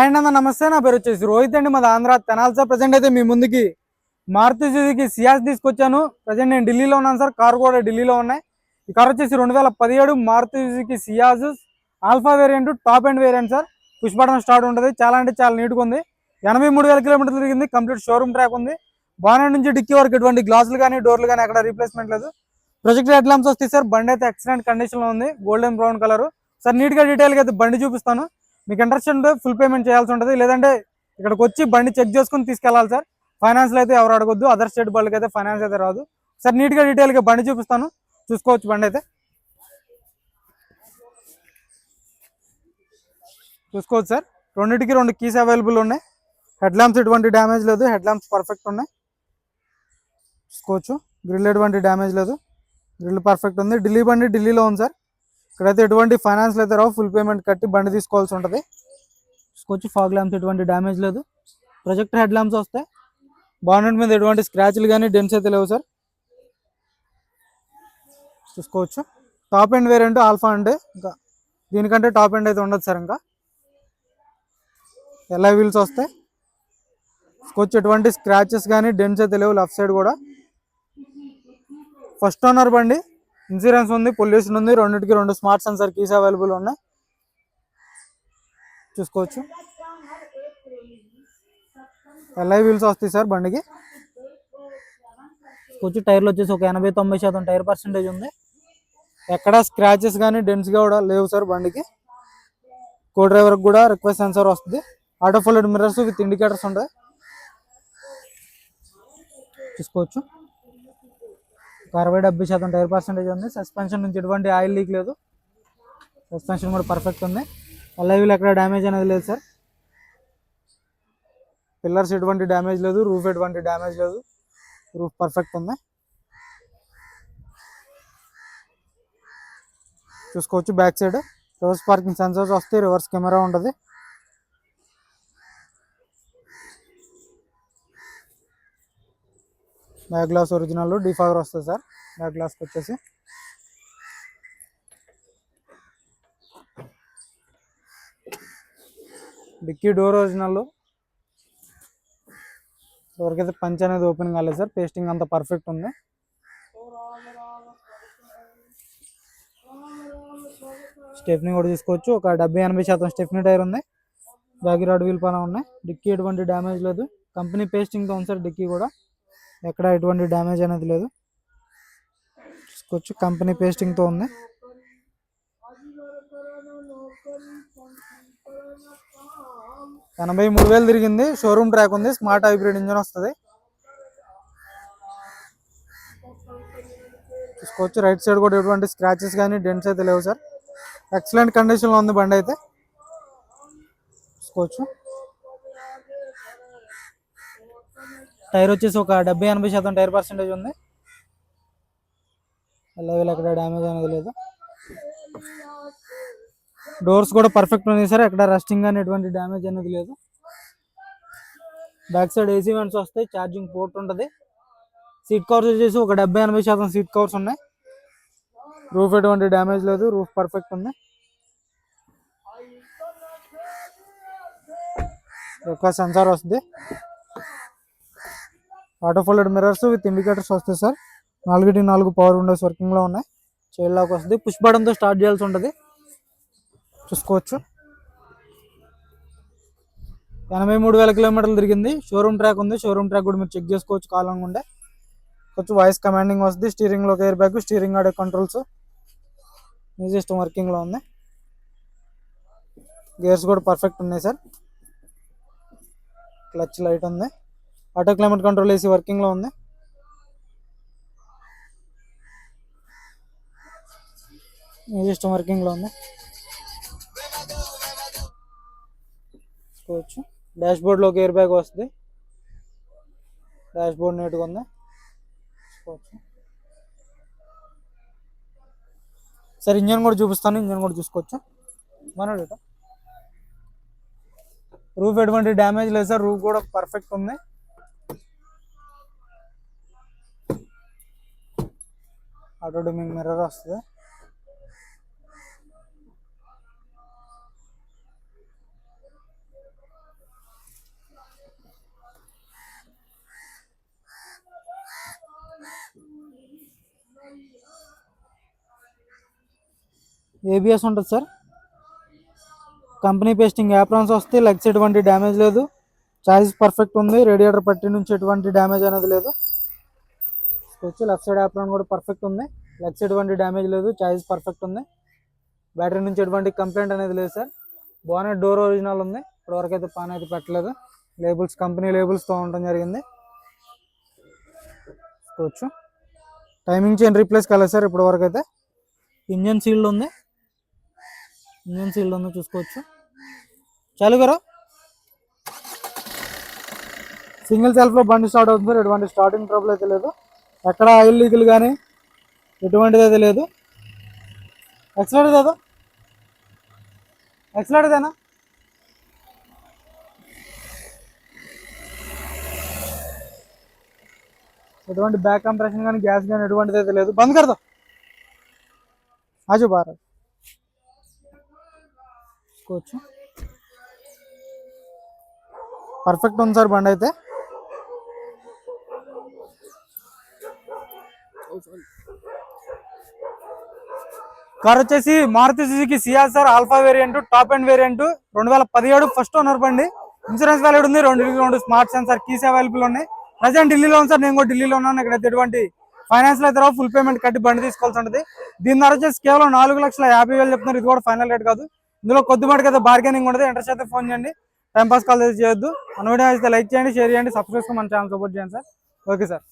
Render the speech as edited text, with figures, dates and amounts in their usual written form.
And అన్న నమస్తే, నా పేరు వచ్చేసి రోహిత్ అండి, మాది ఆంధ్ర తెనాలి సార్. ప్రజెంట్ అయితే మీ ముందుకి మారుతి సుజుకి సియాజ్ తీసుకొచ్చాను. ప్రజెంట్ నేను ఢిల్లీలో ఉన్నాను సార్, కార్ కూడా ఢిల్లీలో ఉన్నాయి. ఈ కార్ వచ్చేసి 2017 Maruti Suzuki Ciaz alpha variant, top end variant sir. Push button start ఉంటుంది, చాలా అంటే చాలా నీట్గా ఉంది. 83,000 కిలోమీటర్లు తిరిగింది, కంప్లీట్ షోరూమ్ ట్రాక్ ఉంది. బానెట్ నుంచి డిక్కీ వరకు ఎటువంటి గ్లాసులు కానీ డోర్లు కానీ అక్కడ రీప్లేస్మెంట్ లేదు. ప్రొజెక్టర్ హెడ్ ల్యాంప్స్ వస్తాయి సార్. బండి అయితే ఎక్సలెంట్ కండిషన్లో ఉంది, గోల్డెన్ బ్రౌన్ కలర్ సార్. నీట్గా డీటెయిల్గా అయితే బండి చూపిస్తాను. మీకు ఇంట్రెస్ట్ ఉంటే ఫుల్ పేమెంట్ చేయాల్సి ఉంటుంది, లేదంటే ఇక్కడికి వచ్చి బండి చెక్ చేసుకుని తీసుకెళ్ళాలి సార్. ఫైనాన్స్లో అయితే ఎవరు అడగొద్దు, అదర్ స్టేట్ బళ్ళకి అయితే ఫైనాన్స్ అయితే రాదు సార్. నీట్గా డీటెయిల్గా బండి చూపిస్తాను, చూసుకోవచ్చు. బండి అయితే చూసుకోవచ్చు సార్. రెండింటికి 2 కీస్ అవైలబుల్ ఉన్నాయి. హెడ్ ల్యాంప్స్ ఎటువంటి డ్యామేజ్ లేదు, హెడ్ ల్యాంప్స్ పర్ఫెక్ట్ ఉన్నాయి, చూసుకోవచ్చు. గ్రిల్ ఎటువంటి డ్యామేజ్ లేదు, గ్రిల్ పర్ఫెక్ట్ ఉంది. ఢిల్లీ బండి ఢిల్లీలో ఉంది సార్. ఇక్కడైతే ఎటువంటి ఫైనాన్స్లో అయితే రావు, ఫుల్ పేమెంట్ కట్టి బండి తీసుకోవాల్సి ఉంటుంది, చూసుకోవచ్చు. ఫాగ్ ల్యాంప్స్ ఎటువంటి డ్యామేజ్ లేదు, ప్రొజెక్టర్ హెడ్ ల్యాంప్స్ వస్తాయి. బానెట్ మీద ఎటువంటి స్క్రాచ్లు కానీ డెంట్స్ అయితే లేవు సార్, చూసుకోవచ్చు. టాప్ ఎండ్ వేరియంట్ ఆల్ఫా అంటే ఇంకా దీనికంటే టాప్ ఎండ్ అయితే ఉండదు సార్. ఇంకా ఎలా వీల్స్ వస్తాయి, చూసుకోవచ్చు. ఎటువంటి స్క్రాచెస్ కానీ డెంట్స్ అయితే లేవు, లెఫ్ట్ సైడ్ కూడా. ఫస్ట్ ఓనర్ బండి, ఇన్సూరెన్స్ ఉంది, పొల్యూషన్ ఉంది. రెండింటికి 2 స్మార్ట్ సెన్సర్ కీస్ అవైలబుల్ ఉన్నాయి, చూసుకోవచ్చు. ఎల్ఐ వీల్స్ వస్తాయి సార్ బండికి, చూసుకోవచ్చు. టైర్లు వచ్చేసి ఒక 80-90% టైర్ పర్సెంటేజ్ ఉంది. ఎక్కడ స్క్రాచెస్ కానీ డెంట్స్ కూడా లేవు సార్ బండికి. కో డ్రైవర్కి కూడా రిక్వెస్ట్ సెన్సర్ వస్తుంది. Auto folded mirrors with indicators ఉంటాయి, చూసుకోవచ్చు. 60-70% టైర్ పర్సెంటేజ్ ఉంది. సస్పెన్షన్ నుంచి ఎటువంటి ఆయిల్ లీక్ లేదు, సస్పెన్షన్ కూడా పర్ఫెక్ట్ ఉంది. అలైవ్లో ఎక్కడ డ్యామేజ్ అనేది లేదు సార్. పిల్లర్స్ ఎటువంటి డ్యామేజ్ లేదు, రూఫ్ ఎటువంటి డ్యామేజ్ లేదు, రూఫ్ పర్ఫెక్ట్ ఉంది, చూసుకోవచ్చు. Back side reverse parking sensors వస్తాయి, రివర్స్ కెమెరా ఉంటుంది. బ్యాక్ గ్లాస్ ఒరిజినల్, డిఫాగర్ వస్తుంది సార్ బ్యాక్ గ్లాస్కి వచ్చేసి. డిక్కీ డోర్ ఒరిజినల్, ఎవరికైతే పంచ్ అనేది ఓపెన్ కాలేదు సార్. పేస్టింగ్ అంతా పర్ఫెక్ట్ ఉంది, స్టెప్నీ కూడా తీసుకోవచ్చు. ఒక 70-80% స్టెప్నీ టైర్ ఉంది. జాగి రాడ్ వీల్ పైన ఉన్నాయి. డిక్కీ ఎటువంటి డ్యామేజ్ లేదు, కంపెనీ పేస్టింగ్తో ఉంది సార్. డిక్కీ కూడా ఎక్కడ ఎటువంటి డ్యామేజ్ అనేది లేదు, చూసుకోవచ్చు. కంపెనీ పేస్టింగ్తో ఉంది. $83,000 తిరిగింది, షోరూమ్ ట్రాక్ ఉంది. స్మార్ట్ హైబ్రిడ్ ఇంజన్ వస్తుంది, చూసుకోవచ్చు. రైట్ సైడ్ కూడా ఎటువంటి స్క్రాచెస్ కానీ డెంట్స్ అయితే లేవు సార్. ఎక్సలెంట్ కండిషన్లో ఉంది బండి అయితే, చూసుకోవచ్చు. టైర్ వచ్చేసి ఒక 70-80% టైర్ పర్సెంటేజ్ ఉంది. అలా ఎక్కడ డ్యామేజ్ అనేది లేదు. డోర్స్ కూడా పర్ఫెక్ట్ ఉంది సార్, ఎక్కడ రస్టింగ్ కానీ ఎటువంటి డ్యామేజ్ అనేది లేదు. బ్యాక్ సైడ్ ఏసీ వెంట్స్ వస్తాయి, ఛార్జింగ్ పోర్ట్ ఉంటుంది. సీట్ కవర్స్ వచ్చేసి ఒక 70-80% సీట్ కవర్స్ ఉన్నాయి. రూఫ్ ఎటువంటి డ్యామేజ్ లేదు, రూఫ్ పర్ఫెక్ట్ ఉంది. ఒక సెన్సార్ వస్తుంది. Auto folded mirrors with indicators వస్తాయి సార్. 4 పవర్ విండోస్ వర్కింగ్లో ఉన్నాయి. చైల్డ్ లాక్ వస్తుంది. పుష్ బటన్తో స్టార్ట్ చేయాల్సి ఉంటుంది, చూసుకోవచ్చు. 83,000 కిలోమీటర్లు తిరిగింది, షోరూమ్ ట్రాక్ ఉంది. షోరూమ్ ట్రాక్ కూడా మీరు చెక్ చేసుకోవచ్చు కాలంగా ఉండే. కొంచెం వాయిస్ కమాండింగ్ వస్తుంది. స్టీరింగ్లో ఎయిర్ బ్యాగ్, స్టీరింగ్ ఆడే కంట్రోల్స్, మ్యూజిక్ సిస్టమ్ వర్కింగ్లో ఉంది. గేర్స్ కూడా పర్ఫెక్ట్ ఉన్నాయి సార్. క్లచ్ లైట్ ఉంది. ఆటో క్లైమేట్ కంట్రోల్ ఏసీ వర్కింగ్లో ఉంది. మ్యూజిక్ సిస్టమ్ వర్కింగ్లో ఉంది, చూసుకోవచ్చు. డాష్ బోర్డ్లోకి ఎయిర్ బ్యాగ్ వస్తుంది. డాష్ బోర్డ్ నీట్గా ఉంది, చూసుకోవచ్చు సార్. ఇంజన్ కూడా చూపిస్తాను, ఇంజన్ కూడా చూసుకోవచ్చు. మనోడేట రూఫ్ ఎటువంటి డ్యామేజ్ లేదు సార్, రూఫ్ కూడా పర్ఫెక్ట్ ఉంది. ఆటో డిమ్మింగ్ మిర్రర్ వస్తుంది. ఏబిఎస్ ఉంటుంది సార్, కంపెనీ పేస్టింగ్ యాప్రాన్స్ వస్తాయి, లెగ్స్ ఎటువంటి డ్యామేజ్ లేదు, చాయిస్ పర్ఫెక్ట్ ఉంది, రేడియేటర్ పట్టి నుంచి ఎటువంటి డ్యామేజ్ అనేది లేదు. వచ్చి లెఫ్ట్ సైడ్ యాప్రాన్ కూడా పర్ఫెక్ట్ ఉంది, లెగ్స్ ఎటువంటి డ్యామేజ్ లేదు, చాయిస్ పర్ఫెక్ట్ ఉంది, బ్యాటరీ నుంచి ఎటువంటి కంప్లైంట్ అనేది లేదు సార్. బాగానే డోర్ ఒరిజినల్ ఉంది, ఇప్పటివరకు అయితే పాన్ అయితే పెట్టలేదు, లేబుల్స్ కంపెనీ లేబుల్స్తో ఉండటం జరిగింది. చూసుకోవచ్చు టైమింగ్ చైన్ రీప్లేస్ కాలేదు సార్ ఇప్పటివరకు అయితే. ఇంజన్ సీల్డ్ ఉంది, చూసుకోవచ్చు. చాలు గారు సింగిల్ సెల్ఫ్లో బండి స్టార్ట్ అవుతుంది సార్, ఎటువంటి స్టార్టింగ్ ట్రబుల్ అయితే లేదు, ఎక్కడ ఆయిల్ లీకులు కానీ ఎటువంటిది అయితే లేదు. ఎక్సలెంట్దేనా ఎటువంటి బ్యాక్ కంప్రెషన్ కానీ గ్యాస్ కానీ ఎటువంటిది అయితే లేదు. బంద్ కడతా ఆజు బారా చూసుకోవచ్చు. పర్ఫెక్ట్ ఉంది సార్ బండి అయితే. కార్ వచ్చేసి Maruti Suzuki Ciaz sir, alpha variant, top end variant, 2017 first owner బండి. ఇన్సూరెన్స్ వ్యాలిడ్ ఉంది, 2 స్మార్ట్ సెన్సార్ కీస్ అవైలబుల్ ఉన్నాయి. ప్రజెంట్ ఢిల్లీలో ఉంది సార్, నేను కూడా ఢిల్లీలో ఉన్నాను. ఇక్కడ ఎటువంటి ఫైనాన్స్ అయితే ఫుల్ పేమెంట్ కట్టి బండి తీసుకోవాల్సి ఉంటుంది. దీని ధర వచ్చేసి కేవలం 4,50,000 చెప్తున్నారు. ఇది కూడా ఫైనల్ రేట్ కాదు, ఇందులో కొద్దిపాటికి అయితే బార్గెనింగ్ ఉండదు. ఇంట్రెస్ట్ అయితే ఫోన్ చేయండి, టైం పాస్ కాల్ చేయొద్దు. మన వీడియో అయితే లైక్ చేయండి, షేర్ చేయండి, సబ్స్క్రైబ్ మన ఛానల్ సపోర్ట్ చేయండి సార్. Okay sir.